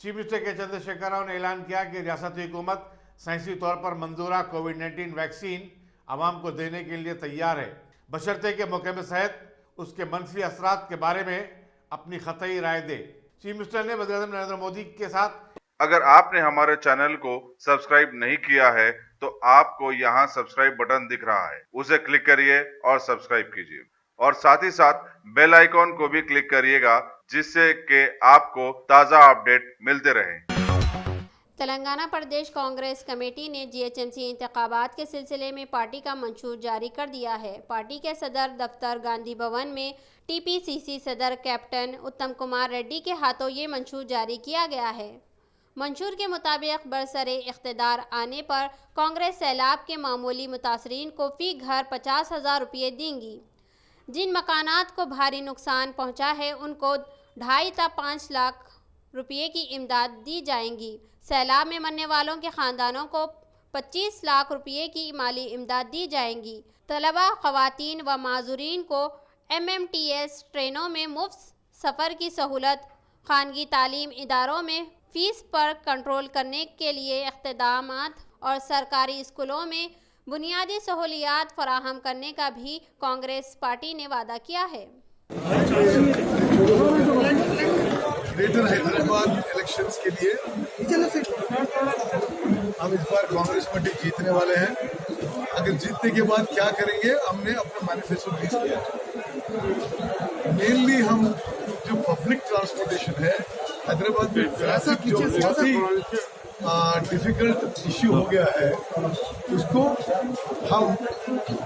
Chief minister के चंद्रशेखर राव ने ऐलान किया कि रियासती हुकूमत साइंसी तौर पर मंजूरा कोविड-19 वैक्सीन आवाम को देने के लिए तैयार है, बशर्ते के मौके में सेहत उसके मनफी असरात के बारे में अपनी ख़तई राय दे। चीफ मिनिस्टर ने वज़ीर-ए-आज़म नरेंद्र मोदी के साथ अगर आपने हमारे चैनल को सब्सक्राइब नहीं किया है तो आपको यहाँ सब्सक्राइब बटन दिख रहा है, उसे क्लिक करिए और सब्सक्राइब कीजिए और साथ ही साथ बेल आइकॉन को भी क्लिक करिएगा जिससे कि आपको ताज़ा अपडेट मिलते रहें। तेलंगाना प्रदेश कांग्रेस कमेटी ने जीएचएमसी इंतखाबात के सिलसिले में पार्टी का मंशूर जारी कर दिया है। पार्टी के सदर दफ्तर गांधी भवन में टीपीसीसी सदर कैप्टन उत्तम कुमार रेड्डी के हाथों ये मंशूर जारी किया गया है। मंशूर के मुताबिक बरसरे इख्तिदार आने पर कांग्रेस सैलाब के मामूली मुतासरीन को फी घर 50,000 रुपये देंगी। जिन मकानात को भारी नुकसान पहुंचा है उनको 2.5 से 5 लाख रुपये की इमदाद दी जाएंगी। सैलाब में मरने वालों के ख़ानदानों को 25 लाख रुपये की माली इमदाद दी जाएंगी। तलबा, ख़वातीन व माजूरीन को MMTS ट्रेनों में मुफ्त सफ़र की सहूलत, खानगी तालीम इदारों में फ़ीस पर कंट्रोल करने के लिए इक़्तिदामात और सरकारी स्कूलों में बुनियादी सहूलियात फराहम करने का भी कांग्रेस पार्टी ने वादा किया है। ग्रेटर हैदराबाद इलेक्शंस के लिए हम इस बार कांग्रेस पार्टी जीतने वाले हैं। अगर जीतने के बाद क्या करेंगे, हमने अपना मैनिफेस्टो रिलीज किया। मेनली हम जो पब्लिक ट्रांसपोर्टेशन है हैदराबाद में, ट्रैफिक जो बहुत ही डिफिकल्ट इश्यू हो गया है, उसको हम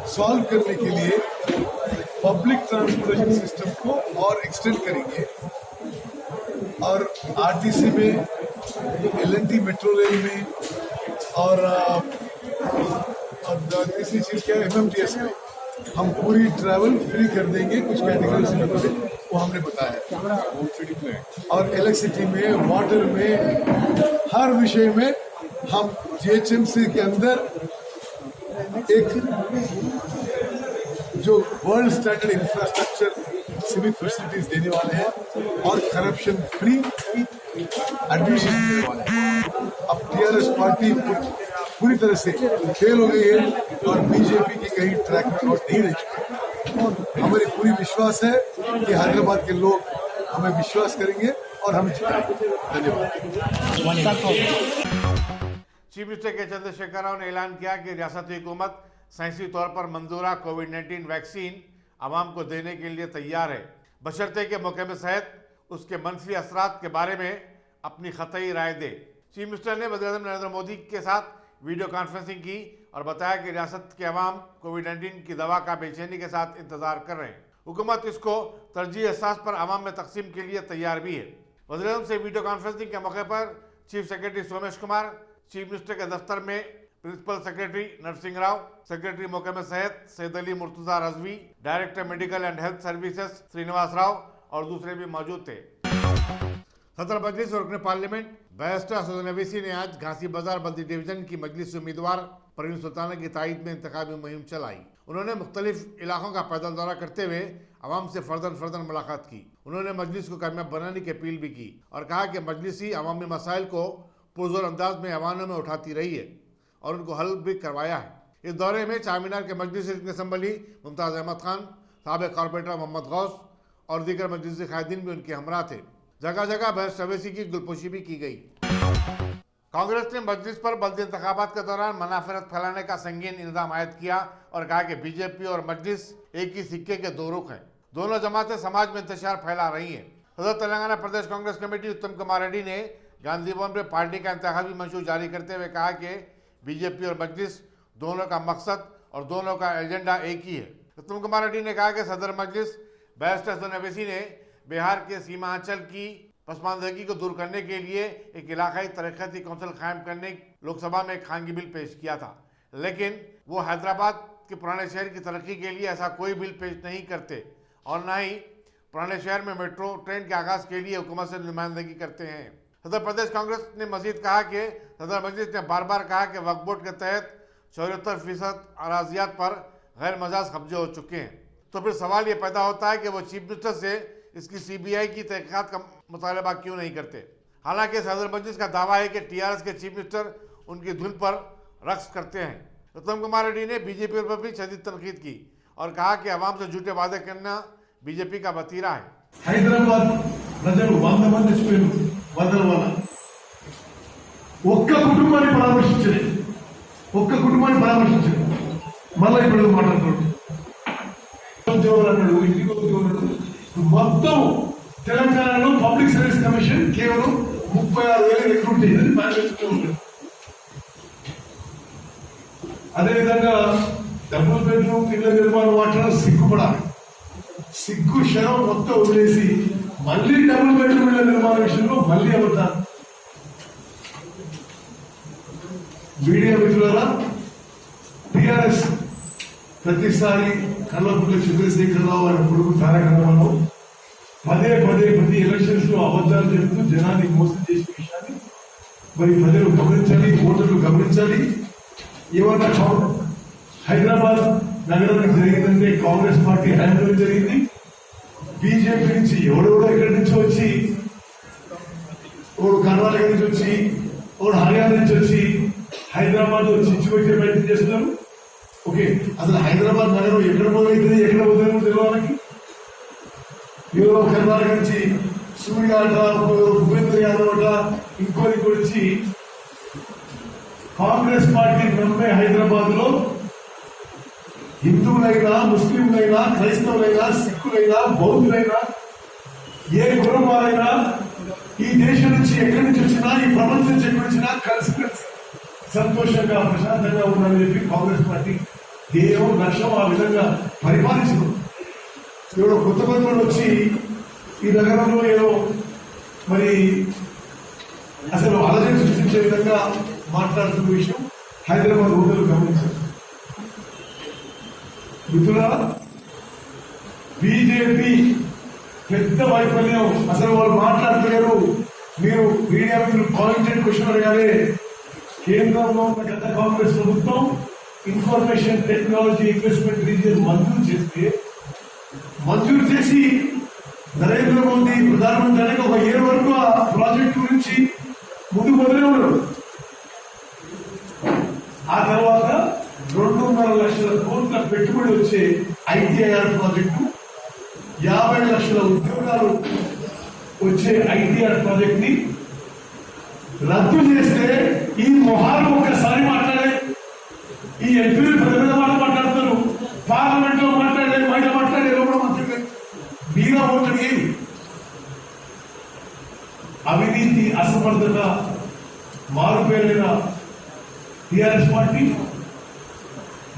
सॉल्व करने के लिए पब्लिक ट्रांसपोर्टेशन सिस्टम को और एक्सटेंड करेंगे और आरटीसी में, LNT मेट्रो रेल में और तीसरी चीज क्या है, MMTS में हम पूरी ट्रैवल फ्री कर देंगे। कुछ कैटेगरी वो हमने बताया और इलेक्ट्रिसिटी में, वाटर में, हर विषय में हम जीएचएमसी के अंदर एक जो world standard infrastructure civic facilities देने वाले हैं और करप्शन फ्री एडमिशन देने वाले हैं। अब टीआरएस पार्टी पूरी तरह से फेल हो गई है और बीजेपी की कहीं ट्रैक रिकॉर्ड नहीं रह चुकी। हमारी पूरी विश्वास है कि हैदराबाद के लोग हमें विश्वास करेंगे और हम जिताएंगे। धन्यवाद। चीफ मिनिस्टर के चंद्रशेखर राव ने ऐलान किया कि रियासती हुकूमत साइंसी तौर पर मंजूरा कोविड-19 वैक्सीन आवाम को देने के लिए तैयार है, बशर्ते के मौके में सेहत उसके मनफी असरात के बारे में अपनी ख़तई राय दे। चीफ मिनिस्टर ने वज़ीर-ए-आज़म नरेंद्र मोदी के साथ वीडियो कॉन्फ्रेंसिंग की और बताया कि रियासत के अवाम कोविड-19 की दवा का बेचैनी के साथ इंतजार कर रहे हैं। हुकूमत इसको तरजीह असास पर अवाम में तकसीम के लिए तैयार भी है। वज़ीर-ए-आज़म से वीडियो कॉन्फ्रेंसिंग के मौके पर chief secretary Somesh Kumar, chief minister के दफ्तर में principal secretary Narasimha Rao, secretary मौके में सेहत Syed Ali Murtaza Rizvi, director medical and health services Srinivas Rao और दूसरे भी मौजूद थे। सदर मजलिस और रुकन पार्लियामेंट बैरिस्टर असदुद्दीन अवैसी ने आज घासी बाजार बल्दी डिवीजन की मजलिस उम्मीदवार परवीन सुल्ताना की तायद में इंतखाबी मुहिम चलाई। उन्होंने मुख्तलिफ इलाकों का पैदल दौरा करते हुए आवाम से फर्दन मुलाकात की। उन्होंने मजलिस को कामयाब बनाने की अपील भी की और कहा कि मजलिस ही अवामी मसाइल को पुरजोर अंदाज में अवानों में उठाती रही है और उनको हल भी करवाया है। इस दौरे में चारमीनार के मजलिस असम्बली मुमताज़ अहमद खान, साबिक़ कॉर्पोरेटर मोहम्मद गौस और दीगर मजलिस कायदीन भी उनके हमरा थे। जगह जगह बैरिस्टर अवैसी की गुलपोशी भी की गई। कांग्रेस ने मजलिस पर बल्दी इंतखाबात के दौरान मनाफरत फैलाने का संगीन इल्जाम आयद किया और कहा कि बीजेपी और मजलिस एक ही सिक्के के दो रुख हैं। दोनों जमातें समाज में इंतशार फैला रही हैं। सदर तेलंगाना प्रदेश कांग्रेस कमेटी उत्तम कुमार रेड्डी ने गांधी भवन में पार्टी का इंतखाबी मंशूर जारी करते हुए कहा कि बीजेपी और मजलिस दोनों का मकसद और दोनों का एजेंडा एक ही है। उत्तम कुमार रेड्डी ने कहा कि सदर मजलिस बैरिस्टर असदुद्दीन अवैसी ने बिहार के सीमांचल की पसमानदगी को दूर करने के लिए एक इलाकाई तरक्याती कौंसिल कायम करने लोकसभा में एक खानगी बिल पेश किया था, लेकिन वो हैदराबाद के पुराने शहर की तरक्की के लिए ऐसा कोई बिल पेश नहीं करते और न ही पुराने शहर में मेट्रो ट्रेन के आगाज के लिए हुकूमत से नुमाइंदगी करते हैं। सदर प्रदेश कांग्रेस ने मजीद कहा कि सदर मजलिस ने बार बार कहा कि वक्फ बोर्ड के तहत 74% अराजियात पर गैर मजाज कब्जे हो चुके हैं, तो फिर सवाल ये पैदा होता है कि वो चीफ मिनिस्टर से इसकी CBI की तहकीकात का मुतालबा क्यों नहीं करते। हालांकि सदर मजलिस का दावा है कि टीआरएस के चीफ मिनिस्टर उनकी धुन पर रक्स करते हैं। उत्तम कुमार रेड्डी ने बीजेपी पर भी शदीद तनकीद की और कहा कि आवाम से झूठे वादे करना बीजेपी का वतीरा है। హైదరాబాద్ ప్రజలు 100 మంది చనిపోయారు వరదల వల్ల. ఒక్క కుటుంబాన్ని పరామర్శించలేదు. మళ్ళీ ఇప్పుడు మాట్లాడుతున్నాడు అన్నాడు, ఇంటికి ఉన్నాడు. మొత్తం తెలంగాణలో పబ్లిక్ సర్వీస్ కమిషన్ కేవలం 36,000 రిక్రూట్ చేయాలని మేనిఫెస్టోలో ఉంటుంది. అదేవిధంగా డబుల్ బెడ్రూమ్ ఇళ్ల నిర్మాణం మాట్లాడడం సిగ్గుపడాలి. సిగ్గు క్షణం మొత్తం వదిలేసి మళ్ళీ డబుల్ బెడ్రూమ్ ఇళ్ల నిర్మాణ విషయంలో మళ్ళీ అవుతారు. మీడియా మిత్రులారా, టిఆర్ఎస్ ప్రతిసారి కల్వకుంట్ల చంద్రశేఖరరావు అనే కొడుకు తారక రామారావు పదే ప్రతి ఎలక్షన్స్ లో అబద్ధాలు చెప్తూ జనాన్ని మోసం చేసే విషయాన్ని మరి ప్రజలు గమనించాలి, ఓటర్లు గమనించాలి. ఏమన్నా హైదరాబాద్ నగరానికి జరిగిందంటే కాంగ్రెస్ పార్టీ హయాంలో జరిగింది. బీజేపీ నుంచి ఎవడెవడో ఇక్కడి నుంచి వచ్చి, ఒకడు కర్ణాటక నుంచి వచ్చి, ఒకడు హర్యానా నుంచి వచ్చి హైదరాబాద్ చిచ్చు పెట్టే ప్రయత్నం చేస్తున్నారు. ఓకే, అసలు హైదరాబాద్ నగరం ఎక్కడ మొదలవుతుంది, ఎక్కడ వదిలేమో తెలియడానికి ఎవరో కర్ణాటక నుంచి సూర్య ఆట, భూపేంద్ర యాదవ్ ఆట, ఇంకోటి వచ్చి కాంగ్రెస్ పార్టీ నమ్మే హైదరాబాద్ లో హిందువులైనా, ముస్లింలైనా, క్రైస్తవులైనా, సిక్కులైనా, బౌద్ధులైనా, ఏ కులం వారైనా ఈ దేశం నుంచి ఎక్కడి నుంచి వచ్చినా, ఈ ప్రపంచం నుంచి ఎక్కడి వచ్చినా కలిసి సంతోషంగా ప్రశాంతంగా ఉండాలని చెప్పి కాంగ్రెస్ పార్టీ దేవం లక్ష్యం ఆ విధంగా పరిపాలించదు. ఎవరో కొత్త వచ్చి ఈ నగరంలో ఏదో మరి అసలు అలజడి సృష్టించే విధంగా మాట్లాడుతున్న విషయం హైదరాబాద్ ఓటర్లు గమనించారు. మిత్రులారా, బీజేపీ పెద్ద వైఫల్యం. అసలు వాళ్ళు మాట్లాడలేరు. మీరు మీడియా మిత్రులు పాయింటెడ్ క్వశ్చన్ అడగాలి. కేంద్రంలో ఉన్న గత కాంగ్రెస్ ప్రభుత్వం ఇన్ఫర్మేషన్ టెక్నాలజీ ఇన్వెస్ట్మెంట్ రీజియన్ మంజూరు చేసి నరేంద్ర మోదీ ప్రధానమంత్రి అనేక ఒక 7 వరకు ఆ ప్రాజెక్టు గురించి ముందు మొదలే ఉన్నారు. ఆ తర్వాత 2.5 లక్షల కోట్ల పెట్టుబడి వచ్చే ఐటీఐఆర్ ప్రాజెక్టు, 50 లక్షల ఉద్యోగాలు వచ్చే ఐటీఆర్ ప్రాజెక్ట్ ని రద్దు చేస్తే ఈ మొహాలు ఒక్కసారి మాట్లాడే ఈ ఎంపీలు పెద్ద మాట మాట్లాడతారు. పార్లమెంట్ లో మాట్లాడే, బయట మాట్లాడే కూడా మాట్లాడే మీద ఓట్లు ఏమి అవినీతి, అసమర్థత మారుపేరైన టిఆర్ఎస్ పార్టీ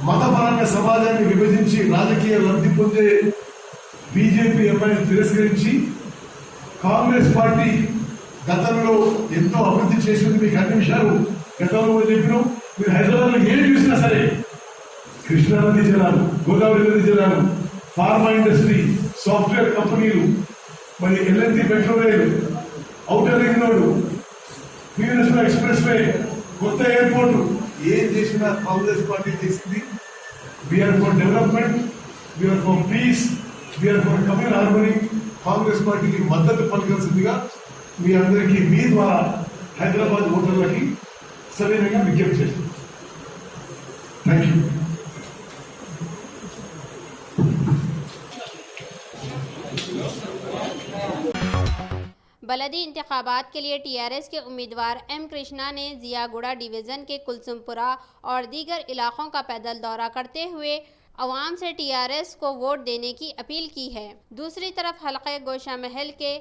మతపరంగా సమాజాన్ని విభజించి రాజకీయ లబ్ధి పొందే బీజేపీ ఎమ్మెల్యేని తిరస్కరించి కాంగ్రెస్ పార్టీ గతంలో ఎంతో అభివృద్ధి చేసింది. మీకు అన్ని విషయాలు గతంలో చెప్పినాం. మీరు హైదరాబాద్ లో ఏం చూసినా సరే కృష్ణా నది జలాలు, గోదావరి నది జలాలు, ఫార్మా ఇండస్ట్రీ, సాఫ్ట్వేర్ కంపెనీలు, మరి L N T metro rail, outer ring road, ప్రియదర్శన ఎక్స్ప్రెస్ వే, కొత్త ఎయిర్పోర్ట్, ఏం చేసినా కాంగ్రెస్ పార్టీ చేసింది. We are for development, we are for peace, we are for communal harmony. Congress పార్టీకి మద్దతు పలకాల్సిందిగా మీ అందరికీ మీ ద్వారా హైదరాబాద్ ఓటర్లకి సవినయంగా విజ్ఞప్తి చేస్తున్నాం. Thank you. बलदी इंतखाबात के लिए टीआरएस के उम्मीदवार एम कृष्णा ने जियागुड़ा डिवीज़न के कुलसुमपुरा और दीगर इलाकों का पैदल दौरा करते हुए अवाम से टीआरएस को वोट देने की अपील की है। दूसरी तरफ हलक़े गोशा महल के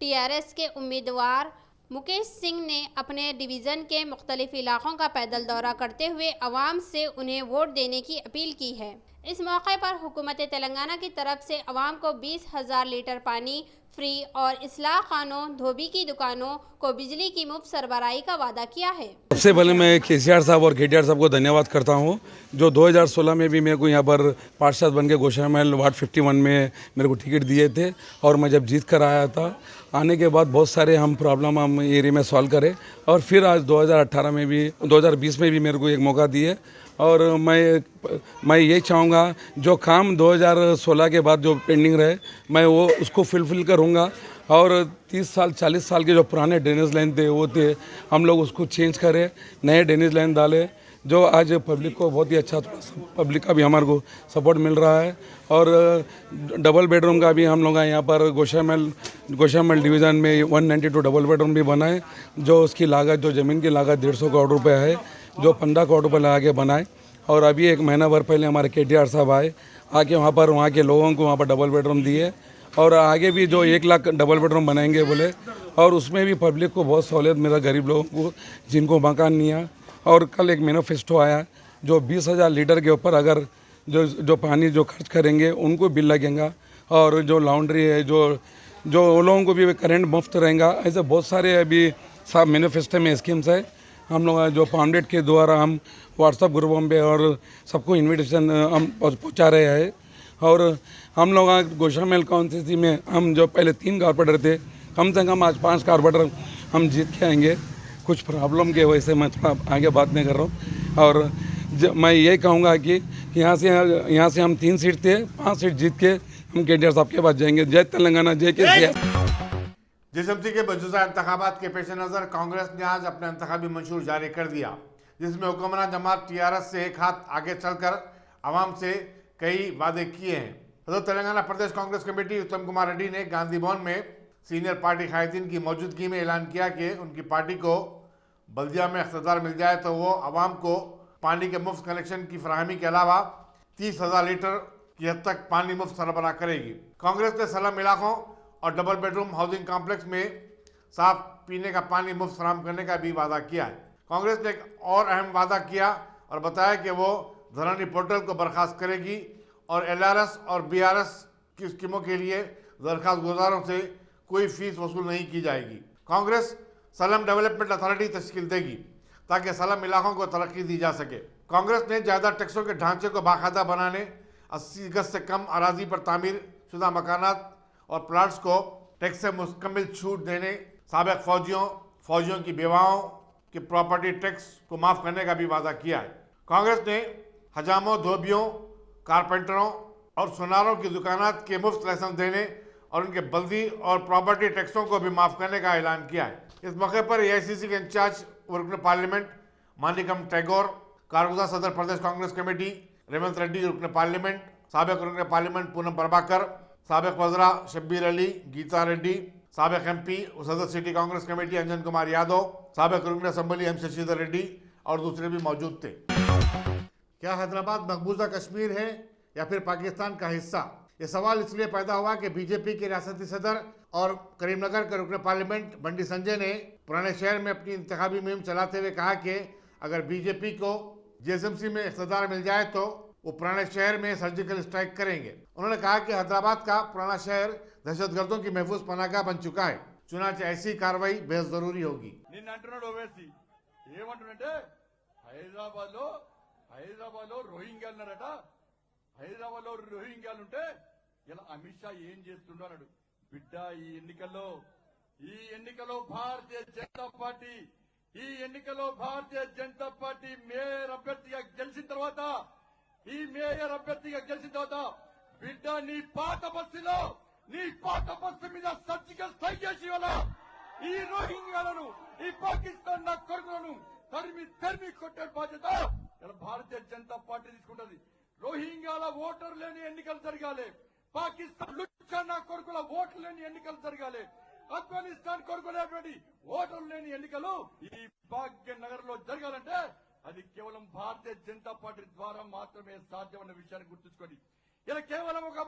टीआरएस के उम्मीदवार मुकेश सिंह ने अपने डिवीज़न के मुख्तलिफ इलाकों का पैदल दौरा करते हुए अवाम से उन्हें वोट देने की अपील की है। इस मौके पर हुकूमत तेलंगाना की तरफ से अवाम को 20,000 लीटर पानी फ्री और इस्लाह खानों, धोबी की दुकानों को बिजली की मुफ्त सरबराही का वादा किया है। सबसे पहले मैं केसीआर साहब और केटीआर साहब को धन्यवाद करता हूँ, जो 2016 में भी मेरे को यहाँ पर पार्षद बन के गोशा महल वार्ड 51 में मेरे को टिकट दिए थे और मैं जब जीत कर आया था, आने के बाद बहुत सारे हम प्रॉब्लम हम एरिया में सॉल्व करे और फिर आज 2018 में भी 2020 में भी मेरे को एक मौका दिए और मैं ये चाहूँगा जो काम 2016 के बाद जो पेंडिंग रहे मैं वो उसको फुलफिल करूँगा और 30 साल 40 साल के जो पुराने ड्रेनेज लाइन थे वो थे, हम लोग उसको चेंज करें, नए ड्रेनेज लाइन डाले, जो आज पब्लिक को बहुत ही अच्छा, थोड़ा सा पब्लिक का भी हमारे को सपोर्ट मिल रहा है। और डबल बेडरूम का भी हम लोग यहाँ पर गोशामल डिवीज़न में 192 डबल बेडरूम भी बनाए, जो उसकी लागत, जो ज़मीन की लागत 150 करोड़ रुपए है, जो 15 करोड़ रुपये लगा के बनाए। और अभी 1 महीना भर पहले हमारे KTR साहब आए, आके वहाँ के लोगों को वहाँ पर डबल बेडरूम दिए, और आगे भी जो 1 लाख डबल बेडरूम बनाएंगे बोले, और उसमें भी पब्लिक को बहुत सहूलियत मिला, गरीब लोगों को जिनको मकान नहीं है। और कल एक मैनिफेस्टो आया जो 20,000 लीटर के ऊपर अगर जो पानी जो खर्च करेंगे उनको बिल लगेगा, और जो लॉन्ड्री है, जो उन लोगों को भी करंट मुफ्त रहेगा। ऐसे बहुत सारे अभी सब मैनिफेस्टो में स्कीम्स है। हम लोग जो फाउंडेड के द्वारा हम व्हाट्सएप ग्रुपों पे और सबको इन्विटेशन हम पहुँचा रहे हैं। और हम लोग गोशामहल कॉन्स्टिट्यूंसी में हम जो पहले 3 कारपोरेटर थे, कम से कम आज 5 कारपोरेटर हम जीत के आएंगे। कुछ प्रॉब्लम के वजह से मैं थोड़ा आगे बात नहीं कर रहा हूँ। और मैं ये कहूँगा कि यहाँ से हम 3 सीट थे, 5 सीट जीत के हम KTR साहब के पास जाएंगे। जय तेलंगाना, जय KCR। GHMC के मौजूदा इंतखाबात के पेश नज़र कांग्रेस ने आज अपना इंतखाबी मंशूर जारी कर दिया, जिसमें हुक्मरान जमात TRS से एक हाथ आगे चलकर आवाम से कई वादे किए हैं। सदर तेलंगाना प्रदेश कांग्रेस कमेटी उत्तम कुमार रेड्डी ने गांधी भवन में सीनियर पार्टी कायदीन की मौजूदगी में ऐलान किया कि उनकी पार्टी को बल्दिया में इख्तियार मिल जाए तो वो आवाम को पानी के मुफ्त कनेक्शन की फराहमी के अलावा 30,000 लीटर की हद तक पानी मुफ्त सरबराह करेगी। कांग्रेस ने सलम इलाकों और डबल बेडरूम हाउसिंग कॉम्प्लेक्स में साफ पीने का पानी मुफ्त फराहम करने का भी वादा किया है। कांग्रेस ने एक और अहम वादा किया और बताया कि वो धरनी पोर्टल को बर्खास्त करेगी और LRS और BRS की स्कीमों के लिए दरखास्त गुजारों से कोई फीस वसूल नहीं की जाएगी। कांग्रेस सलम डेवलपमेंट अथॉरिटी तश्कील देगी ताकि सलम इलाकों को तरक्की दी जा सके। कांग्रेस ने ज़्यादा टैक्सों के ढांचे को बाकायदा बनाने, 80 गज से कम अराजी पर तामीर शुदा मकानात और प्लाट्स को टैक्स से मुकम्मल छूट देने, साबिक फौजियों की बेवाओं की प्रॉपर्टी टैक्स को माफ़ करने का भी वादा किया है। कांग्रेस ने हजामों, धोबियों, कारपेंटरों और सुनारों की दुकानात के मुफ्त लाइसेंस देने और उनके बल्दी और प्रॉपर्टी टैक्सों को भी माफ़ करने का ऐलान किया है। इस मौके पर AICC के इंचार्ज रुकन पार्लियामेंट मानिकम टैगोर, कारगुजार सदर प्रदेश कांग्रेस कमेटी रेवंत रेड्डी रुकन पार्लियामेंट, साबिक रुकन पार्लियामेंट पूनम प्रभाकर, साबिक वज़रा शब्बीर अली, गीता रेड्डी, साबिक MP सदर सिटी कांग्रेस कमेटी अंजन कुमार यादव, साबिक रुकन असम्बली M शशिधर रेड्डी और दूसरे भी मौजूद थे। क्या हैदराबाद मकबूजा कश्मीर है या फिर पाकिस्तान का हिस्सा? ये सवाल इसलिए पैदा हुआ कि बीजेपी के रियासती सदर और करीमनगर के रुकन पार्लियामेंट बंडी संजय ने पुराने शहर में अपनी इंतखाबी मुहिम चलाते हुए कहा कि अगर बीजेपी को GHMC में इख्तियार मिल जाए तो वो पुराने शहर में सर्जिकल स्ट्राइक करेंगे। उन्होंने कहा कि हैदराबाद का पुराना शहर दहशतगर्दों की महफूज पनाहगाह बन चुका है, चुनाचे ऐसी कार्रवाई बेहद जरूरी होगी। హైదరాబాద్లో రోహింగ్యాలు ఉన్నారట. హైదరాబాద్లో రోహింగ్యాలు ఉంటే ఇలా అమిత్ షా ఏం చేస్తున్నాడు బిడ్డ? ఈ ఎన్నికలో భారతీయ జనతా పార్టీ మేయర్ అభ్యర్థిగా గెలిచిన తర్వాత బిడ్డ నీ పాత బస్సు మీద సర్జికల్ స్ట్రైక్ చేసి వల్ల ఈ రోహింగ్యాలను, ఈ పాకిస్తాన్ నా కొడుకులను తరిమి కొట్టే బాధ్యత భారతీయ జనతా పార్టీ తీసుకుంటది. రోహింగ్యాల ఓటర్ లేని ఎన్నికలు జరగాలి, పాకిస్తాన్ లుచ్చా కొడుకుల ఓట్లు లేని ఎన్నికలు జరగాలి, ఆఫ్ఘనిస్తాన్ కొడుకునేటువంటి ఓటర్లు లేని ఎన్నికలు ఈ భాగ్యనగర్ లో జరగాలంటే అది కేవలం భారతీయ జనతా పార్టీ ద్వారా మాత్రమే సాధ్యమన్న విషయాన్ని గుర్తుంచుకోండి. ఇలా కేవలం ఒక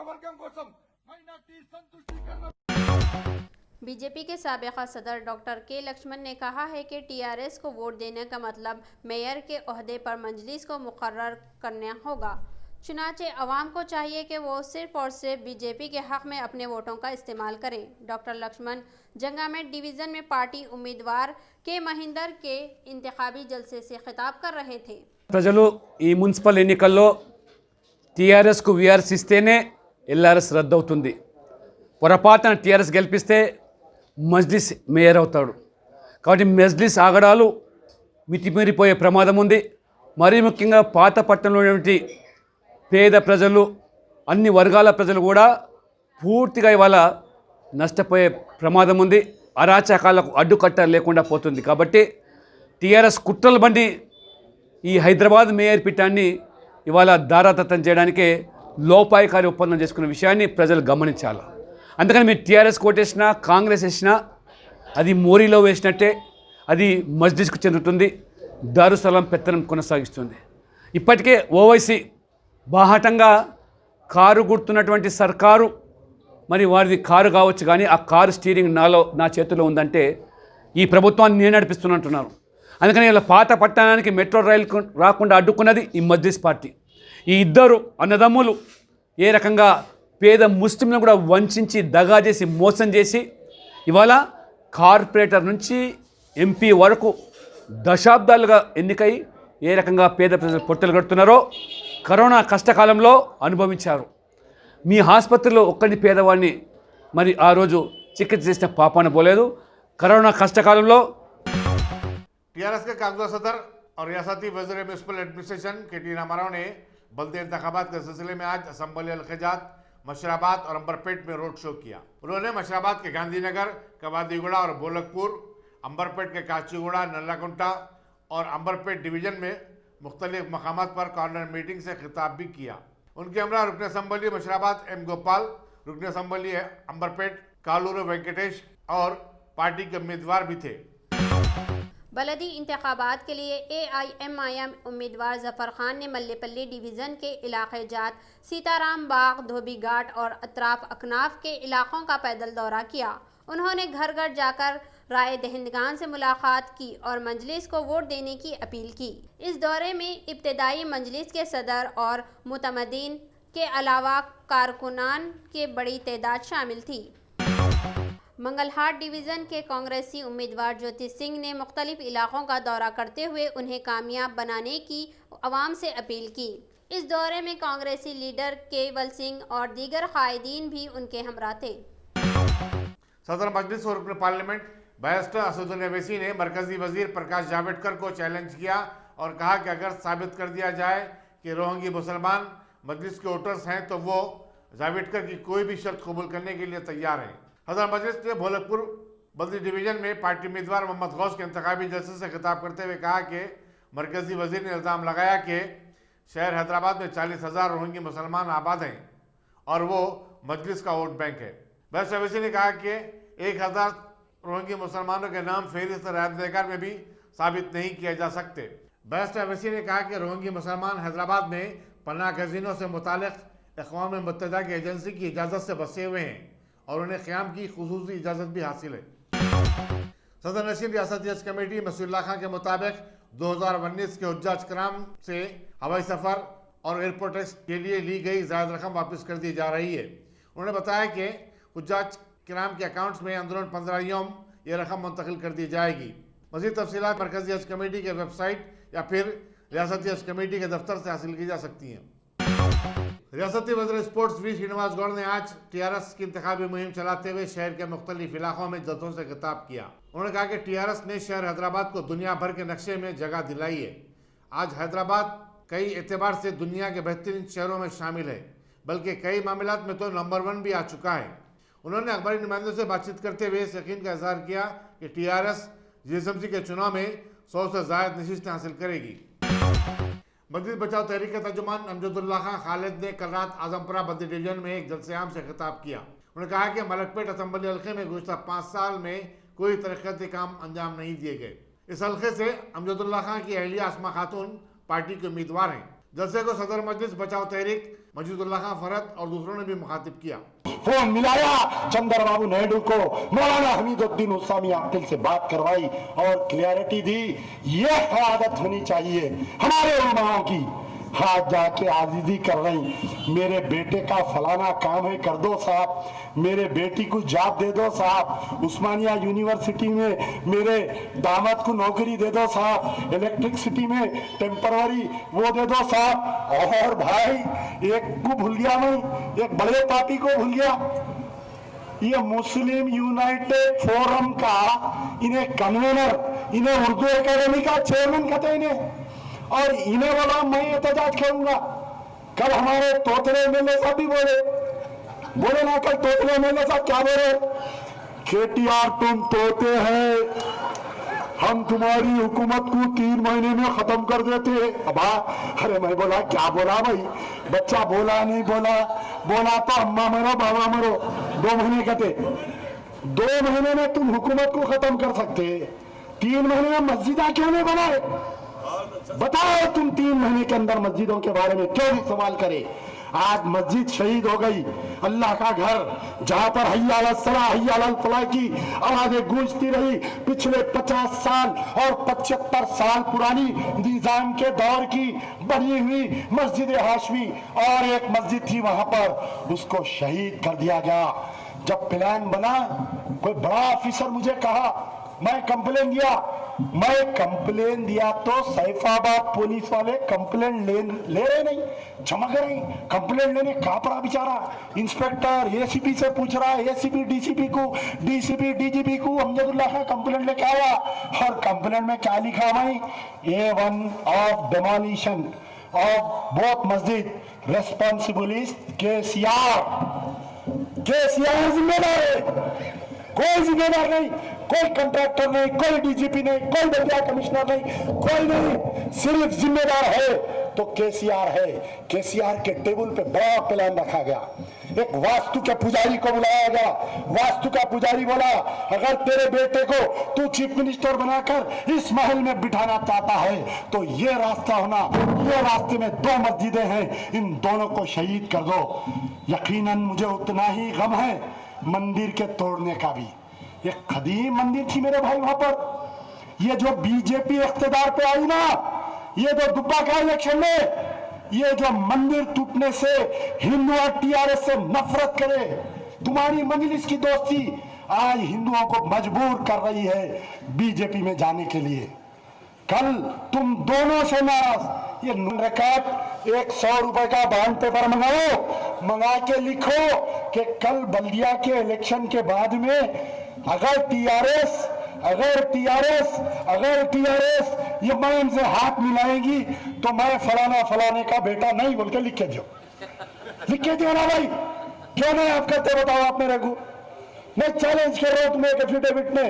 వర్గం కోసం మైనార్టీ సంతుష్టీకరణ। बीजेपी के साबिका सदर डॉक्टर के लक्ष्मण ने कहा है कि TRS को वोट देने का मतलब मेयर के ओहदे पर मजलिस को मुकर्रर करना होगा। चुनाचे अवाम को चाहिए कि वो सिर्फ और सिर्फ बीजेपी के हक में अपने वोटों का इस्तेमाल करें। डॉक्टर लक्ष्मण जंगामेट डिवीज़न में पार्टी उम्मीदवार के महिंदर के इंतखाबी जलसे से खिताब कर रहे थे। ప్రజలు ఈ మున్సిపల్ ఎన్నికల్లో TRSకు VRS ఇస్తేనే LRS రద్దవుతుంది. పొరపాటున TRS గెలిపిస్తే మజ్లిస్ మేయర్ అవుతాడు. కాబట్టి మజ్లిస్ ఆగడాలు మితిమీరిపోయే ప్రమాదం ఉంది. మరీ ముఖ్యంగా పాత పట్టణంలో ఉన్నటువంటి పేద ప్రజలు, అన్ని వర్గాల ప్రజలు కూడా పూర్తిగా ఇవాళ నష్టపోయే ప్రమాదం ఉంది. అరాచకాలకు అడ్డుకట్ట లేకుండా పోతుంది. కాబట్టి టీఆర్ఎస్ కుట్రల బండి ఈ హైదరాబాద్ మేయర్ పీఠాన్ని ఇవాళ దారాదత్తం చేయడానికే లోపాయకారి ఒప్పందం చేసుకున్న విషయాన్ని ప్రజలు గమనించాలి. అందుకని మీరు టీఆర్ఎస్ కోటేసినా కాంగ్రెస్ వేసినా అది మోరీలో వేసినట్టే, అది మజ్లిస్కు చెందుతుంది. దారుసలాం పెత్తనం కొనసాగిస్తుంది. ఇప్పటికే ఓవైసీ బాహాటంగా కారు గుర్తున్నటువంటి సర్కారు, మరి వారిది కారు కావచ్చు కానీ ఆ కారు స్టీరింగ్ నా చేతిలో ఉందంటే ఈ ప్రభుత్వాన్ని నేను నడిపిస్తున్నట్టున్నారు. అందుకని ఇలా పాత పట్టణానికి మెట్రో రైలు రాకుండా అడ్డుకున్నది ఈ మజ్లిస్ పార్టీ. ఈ ఇద్దరు అన్నదమ్ములు ఏ రకంగా పేద ముస్లింలను కూడా వంచి దగా చేసి మోసం చేసి ఇవాళ కార్పొరేటర్ నుంచి ఎంపీ వరకు దశాబ్దాలుగా ఎన్నికై ఏ రకంగా పేద ప్రజలు పొట్టలు కడుతున్నారో కరోనా కష్టకాలంలో అనుభవించారు. మీ ఆసుపత్రిలో ఒక్కడి పేదవాడిని మరి ఆ రోజు చికిత్స చేసిన పాపాన పోలేదు. కరోనా కష్టకాలంలో टीआरएस के कांग्रेस सदर और रियासती वज़ीर म्यूनसिपल एडमिनिस्ट्रेशन के टी रामाराव ने बल्दी इंतखाबात के सिलसिले में आज असम्बली अलखजात, मशराबाद और अंबरपेट में रोड शो किया। उन्होंने मशराबाद के गांधीनगर, कवादीगुड़ा और बोलकपुर, अंबरपेट के काचीगुड़ा, नल्लाकुंटा और अंबरपेट डिवीजन में मुख्तलिफ मकामात पर कॉर्नर मीटिंग से खिताब भी किया। उनके हमरा रुकन असम्बली मशराबाद एम गोपाल, रुकन असम्बली अंबरपेट कालूरू वेंकटेश और पार्टी के उम्मीदवार भी थे। बलदी इंतखाबात के लिए AIMIM उम्मीदवार जफर खान ने मल्लेपल्ली डिवीज़न के इलाके जात, सीताराम बाग, धोबी घाट और अतराफ अकनाफ के इलाकों का पैदल दौरा किया। उन्होंने घर घर जाकर राय दहिंदगान से मुलाकात की और मजलिस को वोट देने की अपील की। इस दौरे में इब्तदाई मजलिस के सदर और मुतमदीन के अलावा कारकुनान के बड़ी तादाद शामिल थी। मंगलहाट डिवीज़न के कांग्रेसी उम्मीदवार ज्योति सिंह ने मुख्तलिफ इलाकों का दौरा करते हुए उन्हें कामयाब बनाने की आवाम से अपील की। इस दौरे में कांग्रेसी लीडर केवल सिंह और दीगर कायदीन भी उनके हमरा थे। सदर मजलिस और रुकन पार्लियामेंट बैरिस्टर असदुद्दीन अवैसी ने मरकजी वजीर प्रकाश जावड़ेकर को चैलेंज किया और कहा कि अगर साबित कर दिया जाए कि रोहिंग्या मुसलमान मजलिस के वोटर्स हैं तो वो जावड़ेकर की कोई भी शर्त कबूल करने के लिए तैयार हैं। सदर मजलिस ने भोलकपुर बल्दी डिवीजन में पार्टी उम्मीदवार मोहम्मद गौस के इंतखाबी जलसे से खिताब करते हुए कहा कि मरकजी वजीर ने इल्ज़ाम लगाया कि शहर हैदराबाद में 40,000 रोहिंग्या मुसलमान आबाद हैं और वो मजलिस का वोट बैंक है। बैरिस्टर अवैसी ने कहा कि 1,000 रोहिंग्या मुसलमानों के नाम फहरिस्त रायत में भी साबित नहीं किए जा सकते। बैरिस्टर अवैसी ने कहा कि रोहिंग्या मुसलमान हैदराबाद में पनाह गज़ीनों से मुतालिक अक़वाम मुत्तहिदा की एजेंसी की इजाज़त से बसे हुए हैं और उन्हें क़याम की खुसूसी इजाज़त भी हासिल है। सदर नशीन रियासती हज कमेटी मसूलुल्लाह खां के मुताबिक 2019 के हुज्जाज कराम से हवाई सफ़र और एयरपोर्ट टैक्स के लिए ली गई ज़ायद रकम वापस कर दी जा रही है। उन्होंने बताया कि हुज्जाज कराम के अकाउंट्स में अंदरून 15 यौम ये रकम मुंतकिल कर दी जाएगी। मज़ीद तफसीलात मरकज़ी हज कमेटी के वेबसाइट या फिर रियासती हज कमेटी के दफ्तर से हासिल की जा सकती हैं। रियासती वज़ीर स्पोर्ट्स वी श्रीनिवास गौड़ ने आज टीआरएस की इंतखाबी मुहिम चलाते हुए शहर के मुख्तलिफ इलाकों में जलसों से खिताब किया। उन्होंने कहा कि टीआरएस ने शहर हैदराबाद को दुनिया भर के नक्शे में जगह दिलाई है। आज हैदराबाद कई एतबार से दुनिया के बेहतरीन शहरों में शामिल है, बल्कि कई मामलात में तो नंबर 1 भी आ चुका है। उन्होंने अखबारी नुमाइंदों से बातचीत करते हुए इस यकीन का इजहार किया कि टीआरएस जीएसएमसी के चुनाव में 100 से ज़ायद नशिस्तें हासिल करेगी। मजलिस बचाओ तहरीक के तर्जुमान अमजदुल्लाह खां खालिद ने कल रात आजमपुरा बद्दी डिवीजन में एक जलसे आम से खिताब किया। उन्होंने कहा कि मलकपेट असम्बली हल्के में गुज़श्ता 5 साल में कोई तरक्याती काम अंजाम नहीं दिए गए। इस हल्के से अमजदुल्लाह खां की अहलिया आसमा खातून पार्टी के उम्मीदवार हैं। जलसे को सदर मजलिस बचाओ तहरीक मजीदुल्लाह खां फरद और दूसरों ने भी मुखातिब किया। फोन मिलाया चंद्रबाबू नायडू को, मौलाना हमीदुद्दीन उस्मानी आकिल से बात करवाई और क्लियरिटी दी। ये क़यादत होनी चाहिए हमारे उलमाओं की। हाथ जाके आजीजी कर रही, मेरे बेटे का फलाना काम है कर दो साहब, मेरे बेटी को जॉब दे दो साहब, उस्मानिया यूनिवर्सिटी में मेरे दामाद को नौकरी दे दो साहब, इलेक्ट्रिसिटी में टेम्पररी वो दे दो साहब। और भाई एक को भूल गया मैं, एक बड़े पार्टी को भूल गया, ये मुस्लिम यूनाइटेड फोरम का इन्हें कन्वीनर, इन्हें उर्दू एकेडमी का चेयरमैन कहते हैं इन्हें, और इन्हें बोला मैं एहतजाज करूंगा। कल हमारे तोतरे एमएलए साहब भी बोले बोलो ना कल तोतले मेले साहब क्या बोले, केटीआर तुम तोते हैं, हम तुम्हारी हुकूमत को 3 महीने में खत्म कर देते। अब अरे मैं बोला क्या बोला भाई, बच्चा बोला नहीं बोला तो अम्मा मरो बाबा मरो, 2 महीने कहते, 2 महीने में तुम हुकूमत को खत्म कर सकते, 3 महीने में मस्जिदा क्यों नहीं बनाए? बताओ तुम 3 महीने के अंदर मस्जिदों के बारे में क्यों नहीं सवाल करे? आज मस्जिद शहीद हो गई, अल्लाह का घर जहां पर हय्या अला सलाह हय्या अला फलाह की आवाजें गूंजती रही पिछले 50 साल और 75 साल पुरानी निजाम के दौर की बनी हुई मस्जिद हाशमी, और एक मस्जिद थी वहां पर, उसको शहीद कर दिया गया। जब प्लान बना, कोई बड़ा ऑफिसर मुझे कहा, मैं कंप्लेन दिया तो सैफाबाद पुलिस वाले कंप्लेन ले रहे नहीं, चमक रहे, कंप्लेन लेने कहा पड़ा बेचारा। इंस्पेक्टर एसीपी से पूछ रहा है, एसीपी डीसीपी डीजीपी को अमजदुल्ला का कंप्लेन लेके आया, और कंप्लेन में क्या लिखा भाई, A1 of demolition of both मस्जिद, रेस्पॉन्सिबल इज केसीआर जिम्मेदार है, कोई जिम्मेदार नहीं, कोई कंट्रैक्टर नहीं, कोई डीजीपी नहीं, कोई बल्दिया कमिश्नर नहीं, कोई नहीं, सिर्फ जिम्मेदार है तो केसीआर है। केसीआर के टेबल पे बड़ा प्लान रखा गया, एक वास्तु के पुजारी को बुलाया गया, वास्तु का पुजारी बोला अगर तेरे बेटे को तू चीफ मिनिस्टर बनाकर इस महल में बिठाना चाहता है तो ये रास्ता होना, ये रास्ते में 2 मस्जिदें हैं, इन दोनों को शहीद कर दो। यकीनन मुझे उतना ही गम है मंदिर के तोड़ने का भी। एक कदीम मंदिर थी मेरे भाई वहां पर, ये जो बीजेपी इख्तिदार पे आई ना, ये जो दुब्बा का इलेक्शन में, ये जो मंदिर टूटने से हिंदू और टीआरएस से नफरत करे, तुम्हारी मजलिस की दोस्ती आज हिंदुओं को मजबूर कर रही है बीजेपी में जाने के लिए। कल तुम दोनों से नाराज, ये रकात 100 रुपए का बॉन्ड पेपर मंगा के लिखो कि कल बल्दिया के इलेक्शन के बाद में अगर टीआरएस ये मैं से हाथ मिलाएगी तो मैं फलाने का बेटा नहीं बोल के लिख के दियो ना भाई, क्यों नहीं आप करते बताओ आप मेरे को। मैं चैलेंज कर रहा हूं तुम्हें एफिडेविट में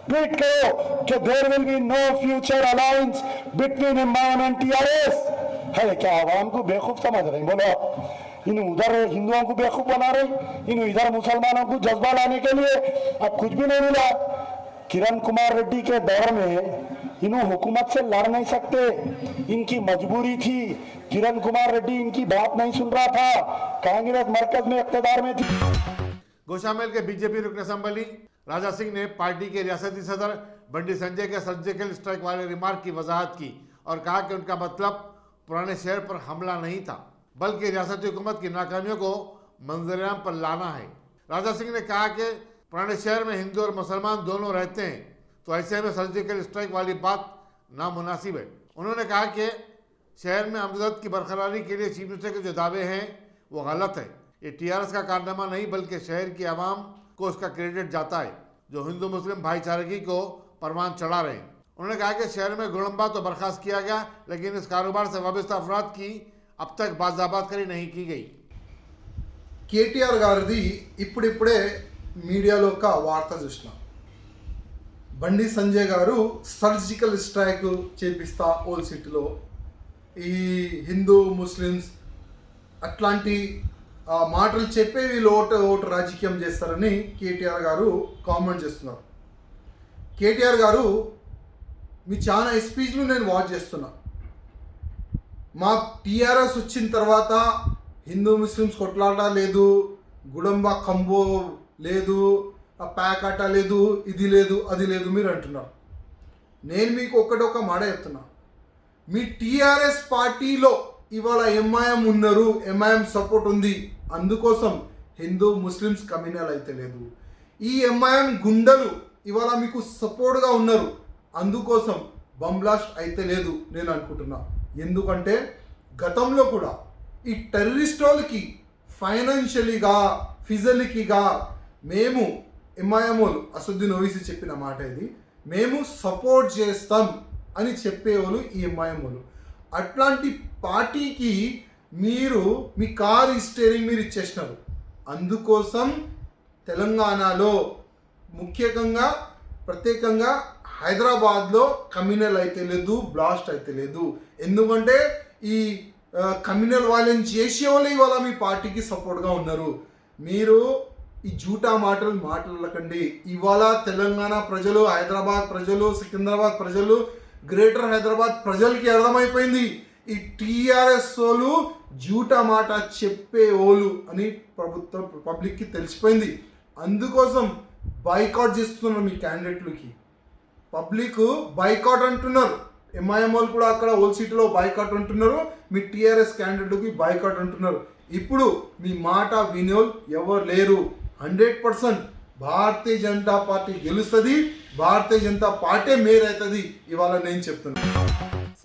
ट्वीट करो कि there will be no future alliance between इमाम एंड टीआरएस। है क्या आवाम को बेवकूफ समझ रहे हैं? बोलो, इन उधर हिंदुओं को बेवकूफ बना रहे, इन इधर मुसलमानों को जज्बा लाने के लिए अब कुछ भी नहीं मिला। किरण कुमार रेड्डी के दौर में इन्हों हुकूमत से लड़ नहीं सकते, इनकी मजबूरी थी, किरण कुमार रेड्डी इनकी बात नहीं सुन रहा था, कांग्रेस मरकज में इख्तिदार में थी। गोशामेल के बीजेपी रुकन असम्बली राजा सिंह ने पार्टी के रियासती सदर बंडी संजय के सर्जिकल स्ट्राइक वाले रिमार्क की वजाहत की और कहा कि उनका मतलब पुराने शहर पर हमला नहीं था बल्कि रियासती हुकूमत की नाकामियों को मंजरेआम पर लाना है। राजा सिंह ने कहा कि पुराने शहर में हिंदू और मुसलमान दोनों रहते हैं, तो ऐसे में सर्जिकल स्ट्राइक वाली बात नामुनासिब है। उन्होंने कहा कि शहर में अमजद की बरकरारी के लिए चीफ मिनिस्टर के जो दावे हैं वो गलत है। ये टीआरएस का कारनामा नहीं बल्कि शहर की आवाम को उसका क्रेडिट जाता है जो हिंदू मुस्लिम भाईचारगी को परवान चढ़ा रहे हैं। उन्होंने कहा कि शहर में गुड़म्बा तो बर्खास्त किया गया लेकिन इस कारोबार से वाबस्ता अफराद की अब तक बाज़ाबातकारी नहीं की गई। కేటీఆర్ గారిది ఇప్పుడిప్పుడే మీడియాలో ఒక వార్త చూసిన, బండి సంజయ్ గారు సర్జికల్ స్ట్రైక్ చేపిస్తా ఓల్డ్ సిటీలో ఈ హిందూ ముస్లిమ్స్ అట్లాంటి మాటలు చెప్పే వీళ్ళు ఓటు రాజకీయం చేస్తారని కేటీఆర్ గారు కామెంట్ చేస్తున్నారు. కేటీఆర్ గారు మీ చాలా స్పీచ్లు నేను వాచ్ చేస్తున్నా. మా టీఆర్ఎస్ వచ్చిన తర్వాత హిందూ ముస్లిమ్స్ కొట్లాట లేదు, గుడంబా కంబో లేదు, ప్యాకాట లేదు, ఇది లేదు అది లేదు మీరు అంటున్నారు. నేను మీకు ఒక మాట చెప్తున్నా, మీ టీఆర్ఎస్ పార్టీలో ఇవాళ ఎంఐఎం ఉన్నారు, ఎంఐఎం సపోర్ట్ ఉంది, అందుకోసం హిందూ ముస్లిమ్స్ కమ్యూనల్ అయితే లేదు. ఈ ఎంఐఎం గుండెలు ఇవాళ మీకు సపోర్ట్గా ఉన్నారు, అందుకోసం బంబ్ బ్లాస్ట్ అయితే లేదు నేను అనుకుంటున్నా. ఎందుకంటే గతంలో కూడా ఈ టెర్రరిస్ట్ వాళ్ళకి ఫైనాన్షియలీగా ఫిజికల్గా మేము ఎంఐఎంఓలు అసదుద్దీన్ ఓవైసీ చెప్పిన మాట ఇది, మేము సపోర్ట్ చేస్తాం అని చెప్పేవాళ్ళు ఈ ఎంఐఎంఓలు. అట్లాంటి పార్టీకి మీరు మీ కార్ స్టీరింగ్ మీరు ఇచ్చేసినారు. అందుకోసం తెలంగాణలో ముఖ్యంగా ప్రత్యేకంగా హైదరాబాద్లో కమ్యూనల్ అయితే లేదు, బ్లాస్ట్ అయితే లేదు. ఎందుకంటే ఈ కమ్యూనల్ వాళ్ళని చేసే వాళ్ళు ఇవాళ మీ పార్టీకి సపోర్ట్గా ఉన్నారు. మీరు ఈ జూటా మాటలు మాట్లాడకండి. ఇవాళ తెలంగాణ ప్రజలు, హైదరాబాద్ ప్రజలు, సికింద్రాబాద్ ప్రజలు, గ్రేటర్ హైదరాబాద్ ప్రజలకి అర్థమైపోయింది ఈ టీఆర్ఎస్ వాళ్ళు జూటా మాట చెప్పే ఓలు అని ప్రభుత్వం పబ్లిక్కి తెలిసిపోయింది. అందుకోసం బాయ్కాట్ చేస్తున్నారు మీ క్యాండిడేట్లకి. పబ్లిక్ బాయ్కాట్ అంటున్నారు. ఎంఐఎం వాళ్ళు కూడా అక్కడ ఓల్ సీట్లో బాయ్కాట్ అంటున్నారు, మీ టీఆర్ఎస్ క్యాండిడేట్కి బాయ్కాట్ అంటున్నారు. ఇప్పుడు మీ మాట వినేవాళ్ళు ఎవరు లేరు. 100% భారతీయ జనతా పార్టీ గెలుస్తుంది, భారతీయ జనతా పార్టీ మేయర్ అవుతుంది. ఇవాళ నేను చెప్తున్నాను.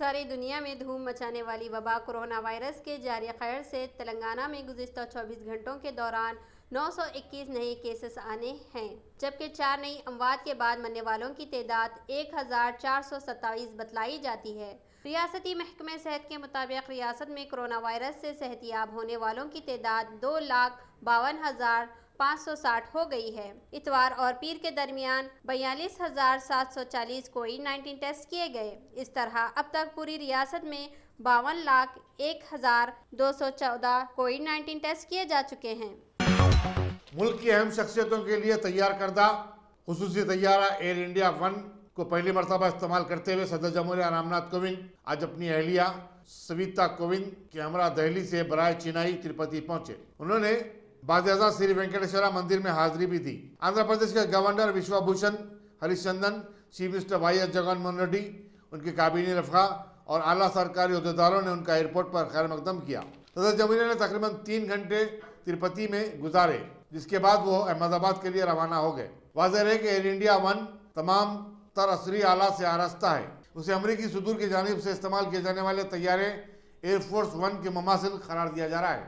सारी दुनिया में धूम मचाने वाली वबा कोरोना वायरस के जारी खैर से तेलंगाना में गुज़िश्ता 24 घंटों के दौरान 921 नए केसेस आने हैं, जबकि 4 नई अमवात के बाद मरने वालों की तादाद 1427 बतलाई जाती है. रियासती महकमे सेहत के मुताबिक रियासत में कोरोना वायरस से सेहतियाब होने वालों की तादाद 2,52,560 हो गई है. इतवार और पीर के दरमियान 42,740 कोविड-19 टेस्ट किए गए. इस तरह अब तक पूरी रियासत में 52,01,214 कोविड-19 टेस्ट किए जा चुके हैं. मुल्क की अहम शख्सियतों के लिए तैयार करदा खुसूसी तैयारा एयर इंडिया 1 को पहली मरतबा इस्तेमाल करते हुए सदर जमहूरिया रामनाथ कोविंद आज अपनी अहलिया सविता कोविंद के हमरा दिल्ली से बराए चेन्नई तिरुपति पहुंचे. उन्होंने बादशाह श्री वेंकटेश्वरा मंदिर में हाजिरी भी दी. आंध्र प्रदेश के governor Vishwabhushan Harichandan, chief minister YS. Jaganmohan Reddy, उनके काबीनी रफा और आला सरकारी अहदेदारों ने उनका एयरपोर्ट पर खैर मकदम किया. सदर जमहूरिया ने तकरीबन 3 घंटे तिरुपति में गुजारे, जिसके बाद वो अहमदाबाद के लिए रवाना हो गए. वाज़ेह है कि एयर इंडिया 1 तमाम तर असरी आला से आरास्ता है. उसे अमरीकी सुदूर की जानिब से इस्तेमाल किए जाने वाले तैयारे एयरफोर्स 1 के मुमासिल करार दिया जा रहा है.